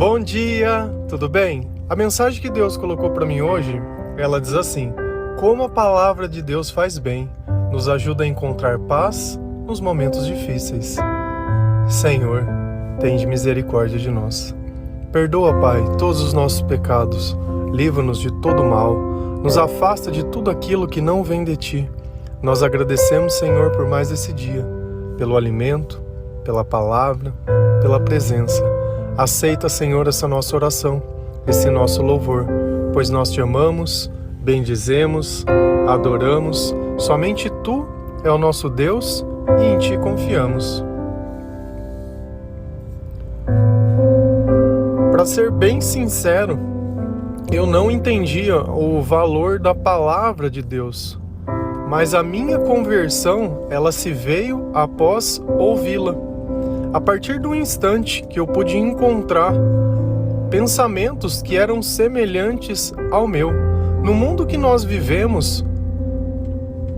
Bom dia, tudo bem? A mensagem que Deus colocou para mim hoje, ela diz assim: como a palavra de Deus faz bem, nos ajuda a encontrar paz nos momentos difíceis. Senhor, tende misericórdia de nós. Perdoa, Pai, todos os nossos pecados, livra-nos de todo mal, nos afasta de tudo aquilo que não vem de Ti. Nós agradecemos, Senhor, por mais esse dia, pelo alimento, pela palavra, pela presença. Aceita, Senhor, essa nossa oração, esse nosso louvor, pois nós Te amamos, bendizemos, adoramos. Somente Tu é o nosso Deus e em Ti confiamos. Para ser bem sincero, eu não entendia o valor da palavra de Deus, mas a minha conversão, ela se veio após ouvi-la. A partir do instante que eu pude encontrar pensamentos que eram semelhantes ao meu. No mundo que nós vivemos,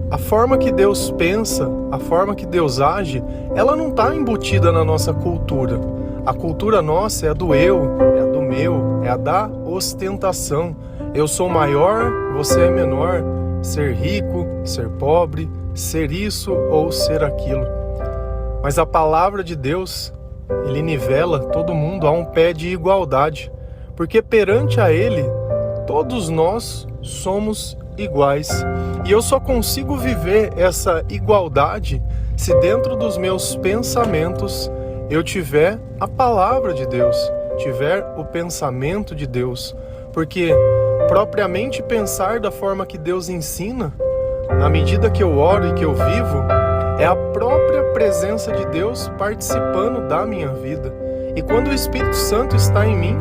a forma que Deus pensa, a forma que Deus age, ela não está embutida na nossa cultura. A cultura nossa é a do eu, é a do meu, é a da ostentação. Eu sou maior, você é menor. Ser rico, ser pobre, ser isso ou ser aquilo. Mas a palavra de Deus, Ele nivela todo mundo a um pé de igualdade, porque perante a Ele, todos nós somos iguais. E eu só consigo viver essa igualdade se dentro dos meus pensamentos eu tiver a palavra de Deus, tiver o pensamento de Deus. Porque propriamente pensar da forma que Deus ensina, na medida que eu oro e que eu vivo, é a própria presença de Deus participando da minha vida. E quando o Espírito Santo está em mim,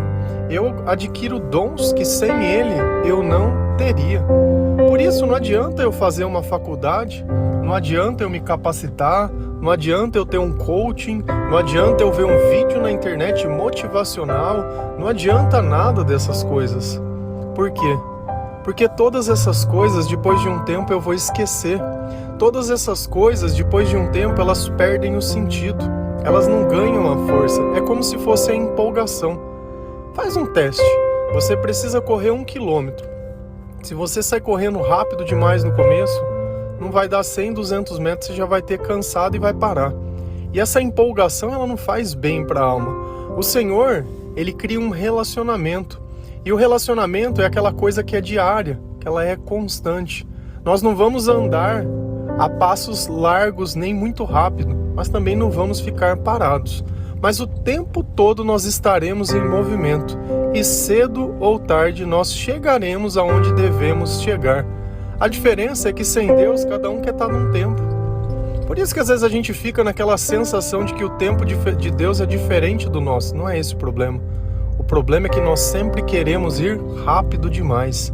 eu adquiro dons que sem Ele eu não teria. Por isso não adianta eu fazer uma faculdade, não adianta eu me capacitar, não adianta eu ter um coaching, não adianta eu ver um vídeo na internet motivacional, não adianta nada dessas coisas. Por quê? Porque todas essas coisas, depois de um tempo, eu vou esquecer. Todas essas coisas, depois de um tempo, elas perdem o sentido. Elas não ganham a força. É como se fosse a empolgação. Faz um teste. Você precisa correr 1 quilômetro. Se você sai correndo rápido demais no começo, não vai dar 100, 200 metros, você já vai ter cansado e vai parar. E essa empolgação, ela não faz bem para a alma. O Senhor, Ele cria um relacionamento. E o relacionamento é aquela coisa que é diária, que ela é constante. Nós não vamos andar a passos largos nem muito rápido, mas também não vamos ficar parados. Mas o tempo todo nós estaremos em movimento e cedo ou tarde nós chegaremos aonde devemos chegar. A diferença é que sem Deus cada um quer estar num tempo. Por isso que às vezes a gente fica naquela sensação de que o tempo de Deus é diferente do nosso. Não é esse o problema. O problema é que nós sempre queremos ir rápido demais.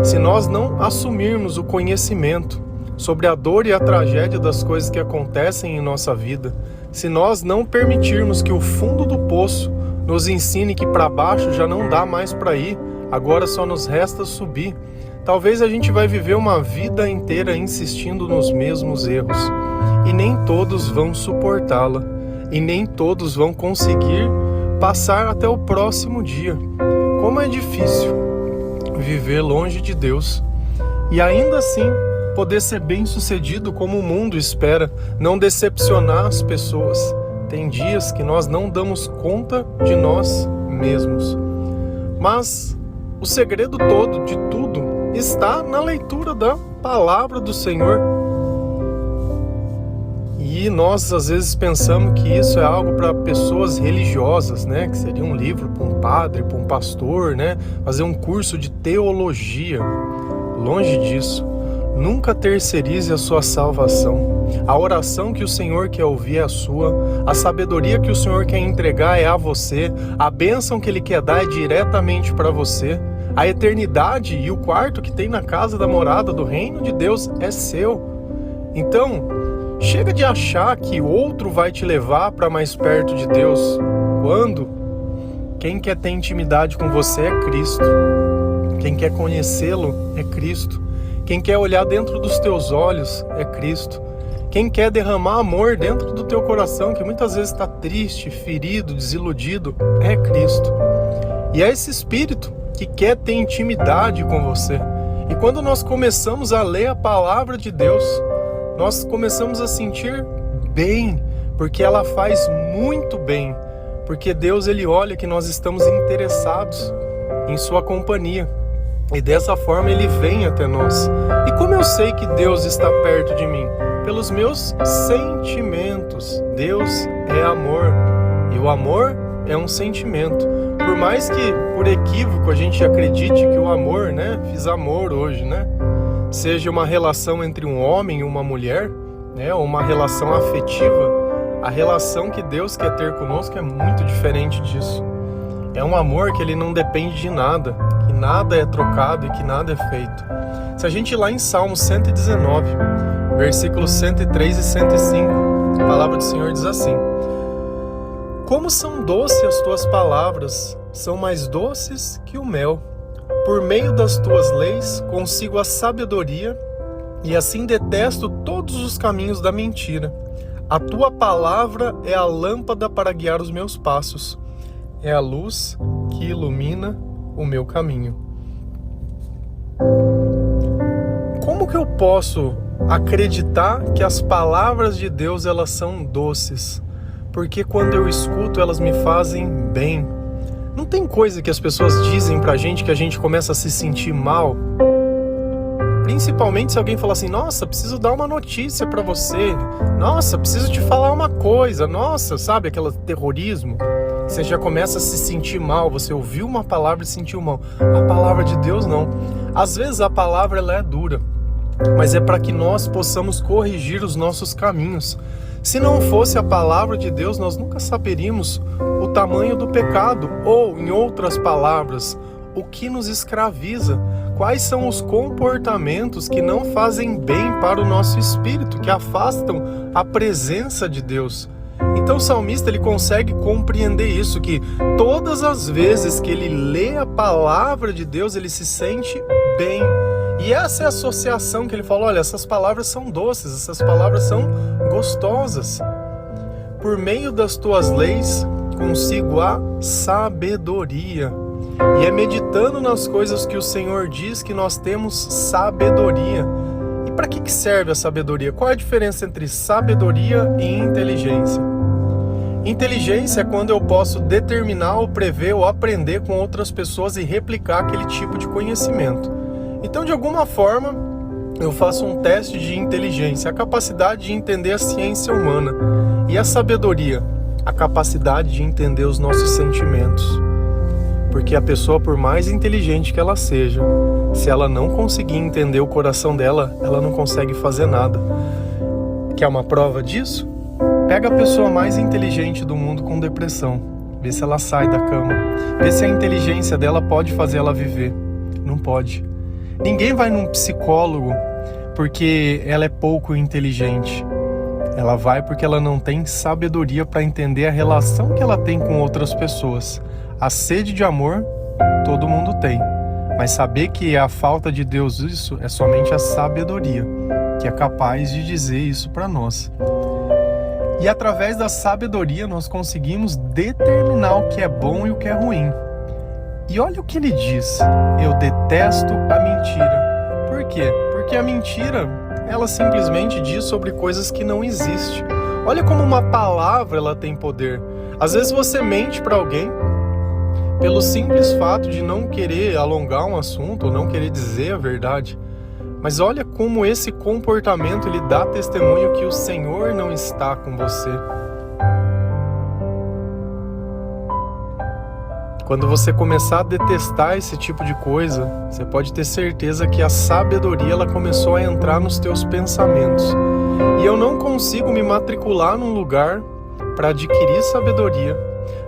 Se nós não assumirmos o conhecimento sobre a dor e a tragédia das coisas que acontecem em nossa vida, se nós não permitirmos que o fundo do poço nos ensine que para baixo já não dá mais para ir, agora só nos resta subir, talvez a gente vai viver uma vida inteira insistindo nos mesmos erros. E nem todos vão suportá-la. E nem todos vão conseguir passar até o próximo dia. Como é difícil viver longe de Deus e ainda assim poder ser bem-sucedido como o mundo espera, não decepcionar as pessoas. Tem dias que nós não damos conta de nós mesmos. Mas o segredo todo de tudo está na leitura da palavra do Senhor. E nós às vezes pensamos que isso é algo para pessoas religiosas, né? Que seria um livro para um padre, para um pastor, né? Fazer um curso de teologia. Longe disso. Nunca terceirize a sua salvação. A oração que o Senhor quer ouvir é a sua. A sabedoria que o Senhor quer entregar é a você. A bênção que Ele quer dar é diretamente para você. A eternidade e o quarto que tem na casa da morada do reino de Deus é seu. Então, chega de achar que outro vai te levar para mais perto de Deus. Quando? Quem quer ter intimidade com você é Cristo. Quem quer conhecê-lo é Cristo. Quem quer olhar dentro dos teus olhos é Cristo. Quem quer derramar amor dentro do teu coração, que muitas vezes está triste, ferido, desiludido, é Cristo. E é esse Espírito que quer ter intimidade com você. E quando nós começamos a ler a palavra de Deus, nós começamos a sentir bem, porque ela faz muito bem. Porque Deus, Ele olha que nós estamos interessados em sua companhia. E dessa forma Ele vem até nós. E como eu sei que Deus está perto de mim? Pelos meus sentimentos. Deus é amor. E o amor é um sentimento. Por mais que, por equívoco, a gente acredite que o amor, fiz amor hoje, seja uma relação entre um homem e uma mulher, ou uma relação afetiva, a relação que Deus quer ter conosco é muito diferente disso. É um amor que ele não depende de nada, que nada é trocado e que nada é feito. Se a gente ir lá em Salmo 119, versículos 103 e 105, a palavra do Senhor diz assim: Como são doces as tuas palavras, são mais doces que o mel. Por meio das tuas leis consigo a sabedoria, e assim detesto todos os caminhos da mentira. A tua palavra é a lâmpada para guiar os meus passos. É a luz que ilumina o meu caminho. Como que eu posso acreditar que as palavras de Deus elas são doces? Porque quando eu escuto elas me fazem bem. Não tem coisa que as pessoas dizem pra gente que a gente começa a se sentir mal? Principalmente se alguém falar assim: nossa, preciso dar uma notícia pra você. Nossa, preciso te falar uma coisa. Nossa, sabe aquele terrorismo? Você já começa a se sentir mal. Você ouviu uma palavra e se sentiu mal. A palavra de Deus não. Às vezes a palavra ela é dura, mas é para que nós possamos corrigir os nossos caminhos. Se não fosse a palavra de Deus, nós nunca saberíamos o tamanho do pecado. Ou, em outras palavras, o que nos escraviza. Quais são os comportamentos que não fazem bem para o nosso espírito, que afastam a presença de Deus. Então o salmista ele consegue compreender isso, que todas as vezes que ele lê a palavra de Deus, ele se sente bem. E essa é a associação que ele fala: olha, essas palavras são doces, essas palavras são gostosas. Por meio das tuas leis consigo a sabedoria. E é meditando nas coisas que o Senhor diz que nós temos sabedoria. E para que serve a sabedoria? Qual é a diferença entre sabedoria e inteligência? Inteligência é quando eu posso determinar ou prever ou aprender com outras pessoas e replicar aquele tipo de conhecimento. Então, de alguma forma, eu faço um teste de inteligência, a capacidade de entender a ciência humana. E a sabedoria, a capacidade de entender os nossos sentimentos. Porque a pessoa, por mais inteligente que ela seja, se ela não conseguir entender o coração dela, ela não consegue fazer nada. Quer uma prova disso? Pega a pessoa mais inteligente do mundo com depressão. Vê se ela sai da cama. Vê se a inteligência dela pode fazer ela viver. Não pode. Ninguém vai num psicólogo porque ela é pouco inteligente. Ela vai porque ela não tem sabedoria para entender a relação que ela tem com outras pessoas. A sede de amor, todo mundo tem. Mas saber que é a falta de Deus isso é somente a sabedoria, que é capaz de dizer isso para nós. E através da sabedoria nós conseguimos determinar o que é bom e o que é ruim. E olha o que ele diz: eu detesto a mentira. Por quê? Porque a mentira, ela simplesmente diz sobre coisas que não existem. Olha como uma palavra ela tem poder. Às vezes você mente para alguém pelo simples fato de não querer alongar um assunto ou não querer dizer a verdade. Mas olha como esse comportamento ele dá testemunho que o Senhor não está com você. Quando você começar a detestar esse tipo de coisa, você pode ter certeza que a sabedoria ela começou a entrar nos teus pensamentos. E eu não consigo me matricular num lugar para adquirir sabedoria.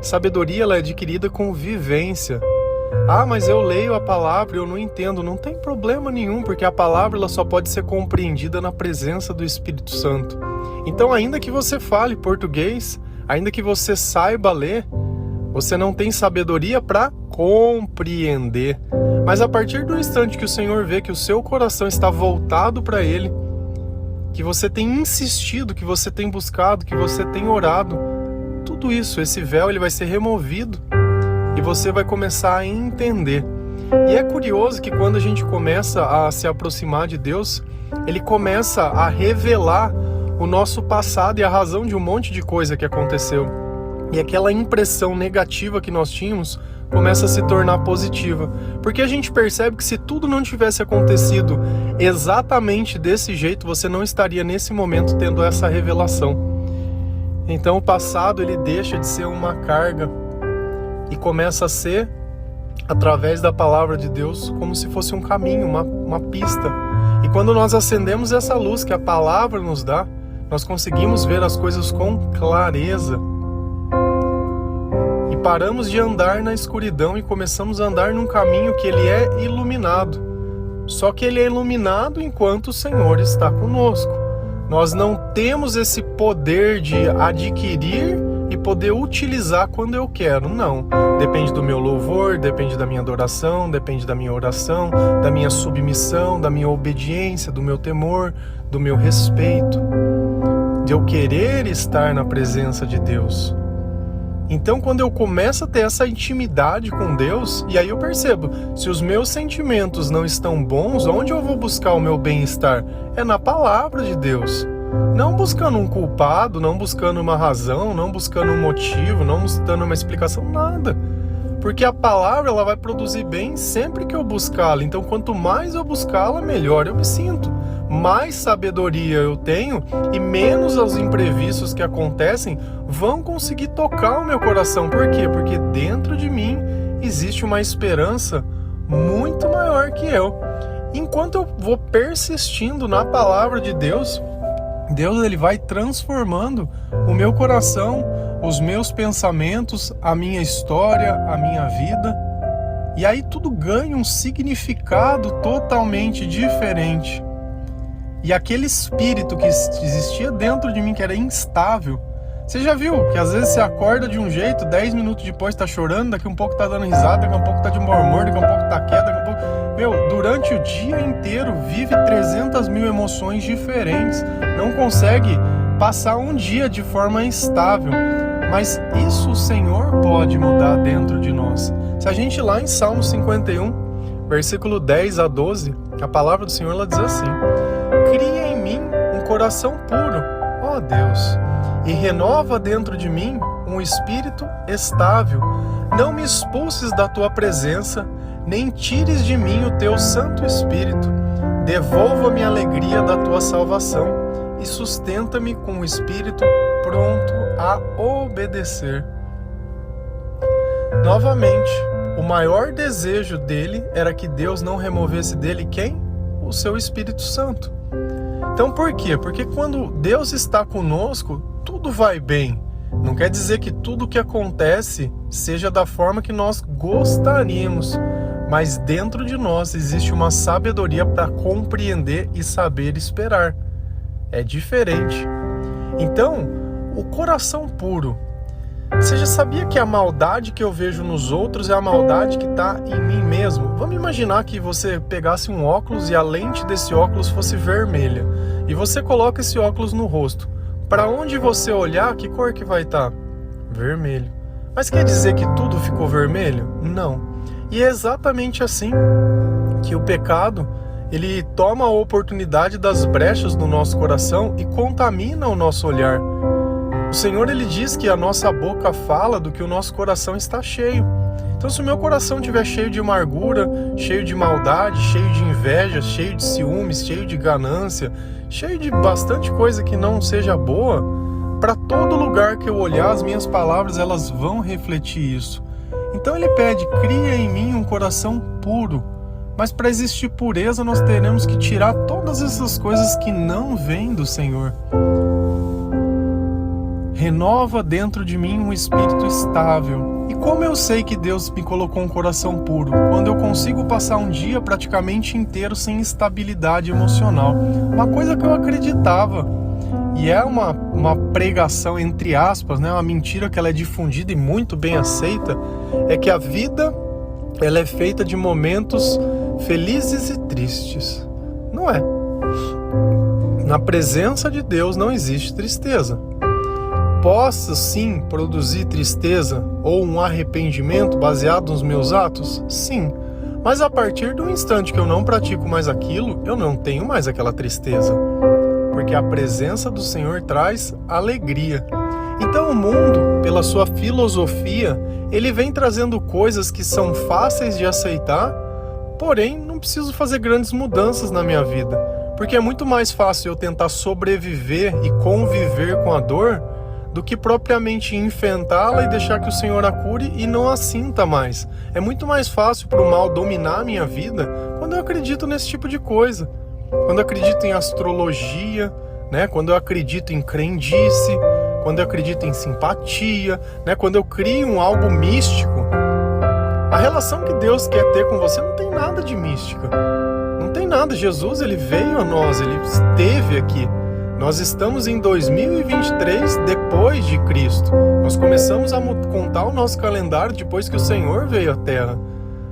Sabedoria ela é adquirida com vivência. Ah, mas eu leio a palavra e eu não entendo. Não tem problema nenhum, porque a palavra ela só pode ser compreendida na presença do Espírito Santo. Então, ainda que você fale português, ainda que você saiba ler, você não tem sabedoria para compreender. Mas a partir do instante que o Senhor vê que o seu coração está voltado para Ele, que você tem insistido, que você tem buscado, que você tem orado, tudo isso, esse véu, ele vai ser removido e você vai começar a entender. E é curioso que quando a gente começa a se aproximar de Deus, Ele começa a revelar o nosso passado e a razão de um monte de coisa que aconteceu. E aquela impressão negativa que nós tínhamos começa a se tornar positiva. Porque a gente percebe que se tudo não tivesse acontecido exatamente desse jeito, você não estaria nesse momento tendo essa revelação. Então o passado, ele deixa de ser uma carga e começa a ser, através da palavra de Deus, como se fosse um caminho, uma pista. E quando nós acendemos essa luz que a palavra nos dá, nós conseguimos ver as coisas com clareza. E paramos de andar na escuridão e começamos a andar num caminho que ele é iluminado. Só que ele é iluminado enquanto o Senhor está conosco. Nós não temos esse poder de adquirir e poder utilizar quando eu quero, não. Depende do meu louvor, depende da minha adoração, depende da minha oração, da minha submissão, da minha obediência, do meu temor, do meu respeito, de eu querer estar na presença de Deus. Então, quando eu começo a ter essa intimidade com Deus, e aí eu percebo, se os meus sentimentos não estão bons, onde eu vou buscar o meu bem-estar? É na palavra de Deus. Não buscando um culpado, não buscando uma razão, não buscando um motivo, não buscando uma explicação, nada. Porque a palavra, ela vai produzir bem sempre que eu buscá-la. Então, quanto mais eu buscá-la, melhor eu me sinto. Mais sabedoria eu tenho e menos os imprevistos que acontecem vão conseguir tocar o meu coração. Por quê? Porque dentro de mim existe uma esperança muito maior que eu. Enquanto eu vou persistindo na palavra de Deus, Deus, ele vai transformando o meu coração, os meus pensamentos, a minha história, a minha vida. E aí tudo ganha um significado totalmente diferente. E aquele espírito que existia dentro de mim, que era instável, você já viu que às vezes você acorda de um jeito, 10 minutos depois tá chorando, daqui um pouco tá dando risada, daqui um pouco tá de mau humor, daqui um pouco tá quieto, daqui um pouco... durante o dia inteiro vive 300 mil emoções diferentes, não consegue passar um dia de forma estável. Mas isso o Senhor pode mudar dentro de nós. Se a gente ir lá em Salmo 51, versículo 10 a 12, a palavra do Senhor, ela diz assim: cria em mim um coração puro, ó Deus, e renova dentro de mim um espírito estável. Não me expulses da tua presença, nem tires de mim o teu Santo Espírito. Devolva-me a alegria da tua salvação e sustenta-me com o espírito pronto a obedecer. Novamente, o maior desejo dele era que Deus não removesse dele quem? O seu Espírito Santo. Então por quê? Porque quando Deus está conosco, tudo vai bem. Não quer dizer que tudo que acontece seja da forma que nós gostaríamos, mas dentro de nós existe uma sabedoria para compreender e saber esperar. É diferente. Então, o coração puro. Você já sabia que a maldade que eu vejo nos outros é a maldade que está em mim mesmo? Vamos imaginar que você pegasse um óculos e a lente desse óculos fosse vermelha. E você coloca esse óculos no rosto. Para onde você olhar, que cor que vai estar? Vermelho. Mas quer dizer que tudo ficou vermelho? Não. E é exatamente assim que o pecado, ele toma a oportunidade das brechas no nosso coração e contamina o nosso olhar. O Senhor, ele diz que a nossa boca fala do que o nosso coração está cheio. Então, se o meu coração estiver cheio de amargura, cheio de maldade, cheio de inveja, cheio de ciúmes, cheio de ganância, cheio de bastante coisa que não seja boa, para todo lugar que eu olhar, as minhas palavras, elas vão refletir isso. Então ele pede, cria em mim um coração puro. Mas para existir pureza, nós teremos que tirar todas essas coisas que não vêm do Senhor. Renova dentro de mim um espírito estável. E como eu sei que Deus me colocou um coração puro? Quando eu consigo passar um dia praticamente inteiro sem estabilidade emocional. Uma coisa que eu acreditava. E é uma pregação, entre aspas, né? Uma mentira que ela é difundida e muito bem aceita. É que a vida, ela é feita de momentos felizes e tristes. Não é. Na presença de Deus não existe tristeza. Posso sim produzir tristeza ou um arrependimento baseado nos meus atos? Sim. Mas a partir do instante que eu não pratico mais aquilo, eu não tenho mais aquela tristeza. Porque a presença do Senhor traz alegria. Então o mundo, pela sua filosofia, ele vem trazendo coisas que são fáceis de aceitar, porém não preciso fazer grandes mudanças na minha vida. Porque é muito mais fácil eu tentar sobreviver e conviver com a dor do que propriamente enfrentá-la e deixar que o Senhor a cure e não a sinta mais. É muito mais fácil para o mal dominar a minha vida quando eu acredito nesse tipo de coisa. Quando eu acredito em astrologia, né? Quando eu acredito em crendice, quando eu acredito em simpatia, né? Quando eu crio algo místico. A relação que Deus quer ter com você não tem nada de mística. Não tem nada. Jesus, ele veio a nós, ele esteve aqui. Nós estamos em 2023 depois de Cristo. Nós começamos a contar o nosso calendário depois que o Senhor veio à Terra.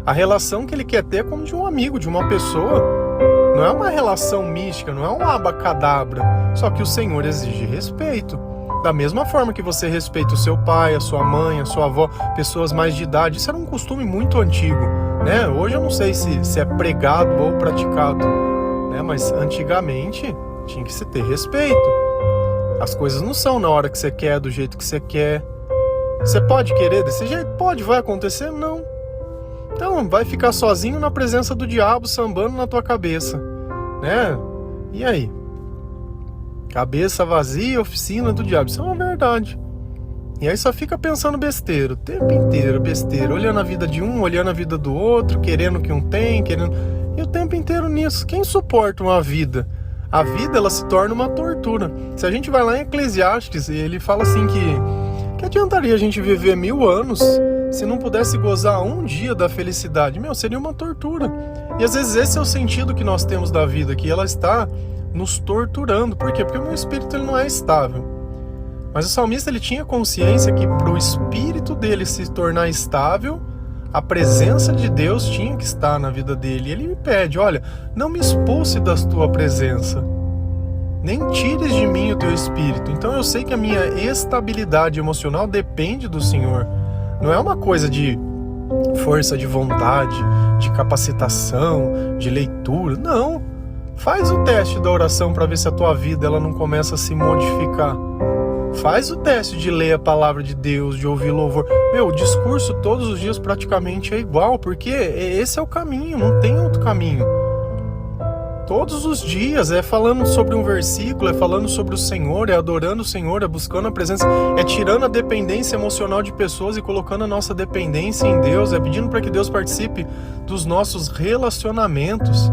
A relação que ele quer ter é como de um amigo, de uma pessoa. Não é uma relação mística, não é um abacadabra. Só que o Senhor exige respeito. Da mesma forma que você respeita o seu pai, a sua mãe, a sua avó, pessoas mais de idade. Isso era um costume muito antigo, né? Hoje eu não sei se é pregado ou praticado, né? Mas antigamente tinha que se ter respeito. As coisas não são na hora que você quer, do jeito que você quer. Você pode querer desse jeito? Pode. Vai acontecer? Não. Então vai ficar sozinho na presença do diabo sambando na tua cabeça, né? E aí? Cabeça vazia, oficina do diabo. Isso é uma verdade. E aí só fica pensando besteira, o tempo inteiro, besteira. Olhando a vida de um, olhando a vida do outro, querendo o que um tem, querendo... E o tempo inteiro nisso. Quem suporta uma vida? A vida, ela se torna uma tortura. Se a gente vai lá em Eclesiastes, ele fala assim que adiantaria a gente viver 1000 anos se não pudesse gozar um dia da felicidade? Seria uma tortura. E às vezes esse é o sentido que nós temos da vida, que ela está nos torturando. Por quê? Porque o meu espírito ele não é estável. Mas o salmista ele tinha consciência que para o espírito dele se tornar estável, a presença de Deus tinha que estar na vida dele. E ele me pede, olha, não me expulse da tua presença, nem tires de mim o teu espírito. Então eu sei que a minha estabilidade emocional depende do Senhor. Não é uma coisa de força de vontade, de capacitação, de leitura. Não. Faz o teste da oração para ver se a tua vida ela não começa a se modificar. Faz o teste de ler a palavra de Deus, de ouvir louvor. O discurso todos os dias praticamente é igual, porque esse é o caminho, não tem outro caminho. Todos os dias é falando sobre um versículo, é falando sobre o Senhor, é adorando o Senhor, é buscando a presença, é tirando a dependência emocional de pessoas e colocando a nossa dependência em Deus, é pedindo para que Deus participe dos nossos relacionamentos.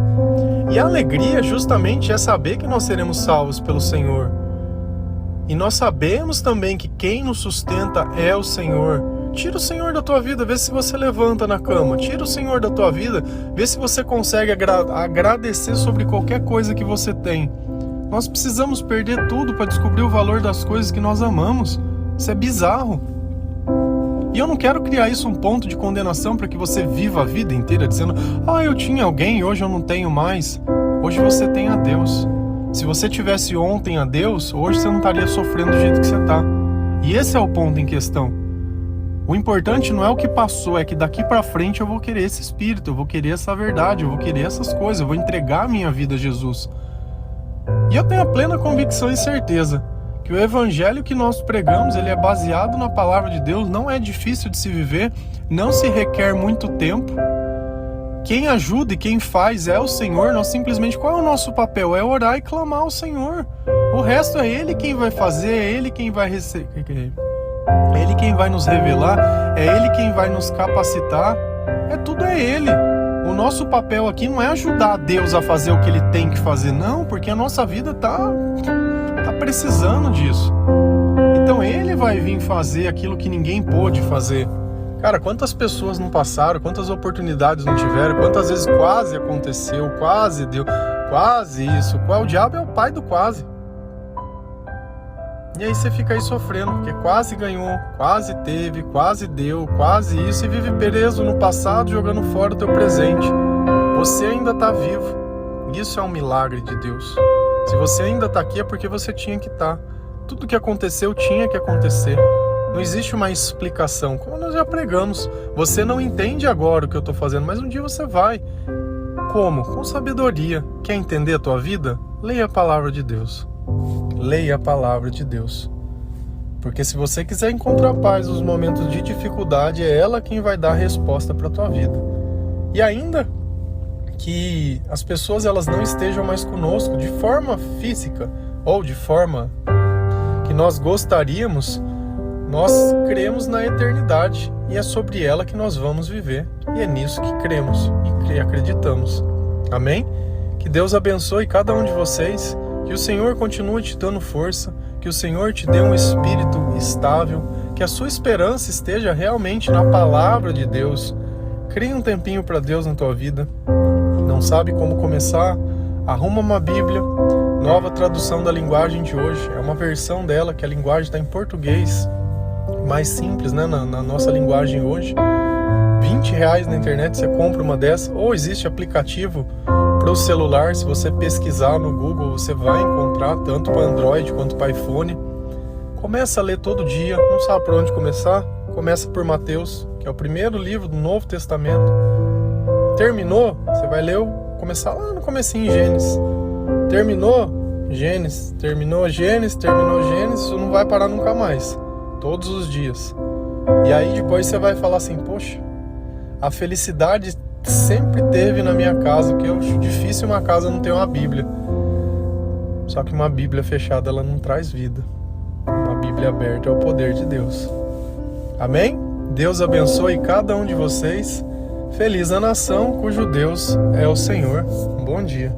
E a alegria justamente é saber que nós seremos salvos pelo Senhor. E nós sabemos também que quem nos sustenta é o Senhor. Tira o Senhor da tua vida, vê se você levanta na cama. Tira o Senhor da tua vida, vê se você consegue agradecer sobre qualquer coisa que você tem. Nós precisamos perder tudo para descobrir o valor das coisas que nós amamos. Isso é bizarro. E eu não quero criar isso um ponto de condenação para que você viva a vida inteira dizendo: eu tinha alguém e hoje eu não tenho mais. Hoje você tem a Deus. Se você tivesse ontem a Deus, hoje você não estaria sofrendo do jeito que você está. E esse é o ponto em questão. O importante não é o que passou, é que daqui para frente eu vou querer esse espírito, eu vou querer essa verdade, eu vou querer essas coisas, eu vou entregar a minha vida a Jesus. E eu tenho a plena convicção e certeza que o evangelho que nós pregamos, ele é baseado na palavra de Deus, não é difícil de se viver, não se requer muito tempo. Quem ajuda e quem faz é o Senhor. Nós simplesmente, qual é o nosso papel? É orar e clamar ao Senhor. O resto é Ele quem vai fazer, é Ele quem vai receber, é Ele quem vai nos revelar, é Ele quem vai nos capacitar. Tudo é Ele. O nosso papel aqui não é ajudar Deus a fazer o que Ele tem que fazer, não, porque a nossa vida tá precisando disso. Então Ele vai vir fazer aquilo que ninguém pôde fazer. Cara, quantas pessoas não passaram, quantas oportunidades não tiveram, quantas vezes quase aconteceu, quase deu, quase isso. O diabo é o pai do quase. E aí você fica aí sofrendo, porque quase ganhou, quase teve, quase deu, quase isso, e vive preso no passado, jogando fora o teu presente. Você ainda está vivo. Isso é um milagre de Deus. Se você ainda está aqui é porque você tinha que estar. Tudo que aconteceu tinha que acontecer. Não existe uma explicação. Como nós já pregamos, você não entende agora o que eu estou fazendo, mas um dia você vai. Como? Com sabedoria. Quer entender a tua vida? Leia a palavra de Deus. Leia a palavra de Deus. Porque se você quiser encontrar paz nos momentos de dificuldade, é ela quem vai dar a resposta para a tua vida. E ainda que as pessoas elas não estejam mais conosco de forma física ou de forma que nós gostaríamos, nós cremos na eternidade e é sobre ela que nós vamos viver. E é nisso que cremos e acreditamos. Amém? Que Deus abençoe cada um de vocês, que o Senhor continue te dando força, que o Senhor te dê um espírito estável, que a sua esperança esteja realmente na palavra de Deus. Crie um tempinho para Deus na tua vida. Não sabe como começar? Arruma uma Bíblia, nova tradução da linguagem de hoje. É uma versão dela que a linguagem está em português, mais simples, né? Na nossa linguagem hoje. R$20 na internet você compra uma dessa, ou existe aplicativo para o celular. Se você pesquisar no Google, você vai encontrar tanto para Android quanto para iPhone. Começa a ler todo dia, não sabe por onde começar? Começa por Mateus, que é o primeiro livro do Novo Testamento. Terminou, você vai ler, começar lá no comecinho em Gênesis. Terminou Gênesis, isso não vai parar nunca mais. Todos os dias. E aí depois você vai falar assim, poxa, a felicidade sempre teve na minha casa, que eu acho difícil uma casa não ter uma Bíblia. Só que uma Bíblia fechada, ela não traz vida. Uma Bíblia aberta é o poder de Deus. Amém? Deus abençoe cada um de vocês. Feliz a nação cujo Deus é o Senhor. Um bom dia.